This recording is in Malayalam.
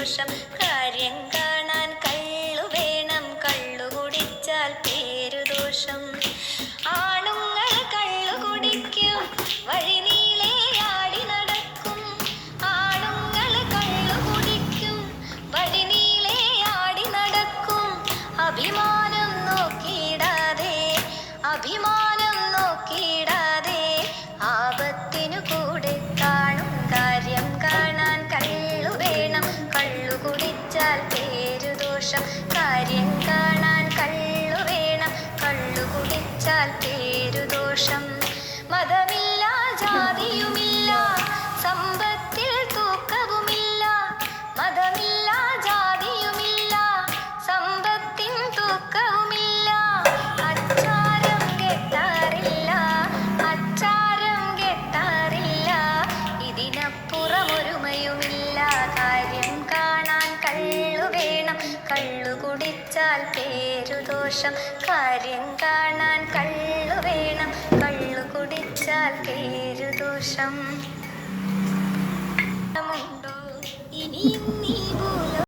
പേരുദോഷം. കാര്യം കാണാൻ കള്ളു വേണം, കള്ളു കുടിച്ചാൽ പേരുദോഷം. ആണുങ്ങൾ കള്ളു കുടിക്കും, വഴി നീളെ ആടി നടക്കും. ആണുങ്ങൾ കള്ളു കുടിക്കും, വഴി നീളെ ആടി നടക്കും. അഭിമാനം നോക്കിയിടാതെ, അഭിമാനം നോക്കിയിടാതെ, ആപത്തിനു കൂടെ കാണും. കാര്യം കാണാൻ കള്ളു വേണം, കള്ളു കുടിച്ചാൽ പേരുദോഷം. കാര്യം കാണാൻ കള്ളു വേണം, കള്ളു കുടിച്ചാൽ പേരുദോഷം. മതമില്ല, ജാതിയുമില്ല, സമ്പത്തിൽ തൂക്കവുമില്ല. മതമില്ല, ജാതിയുമില്ല, സമ്പത്തിൻ തൂക്കവുമില്ല. അച്ചാരം കെട്ടാറില്ല, അച്ചാരം കെട്ടാറില്ല, ഇതിനപ്പുറമൊരുമയുമില്ല. കാര്യം കാണാൻ കള്ളു വേണം, കള്ളു കുടിച്ചാൽ പേരുദോഷം. കാര്യം കാണാൻ കള്ളു വേണം, കള്ളു കുടിച്ചാൽ പേരുദോഷം.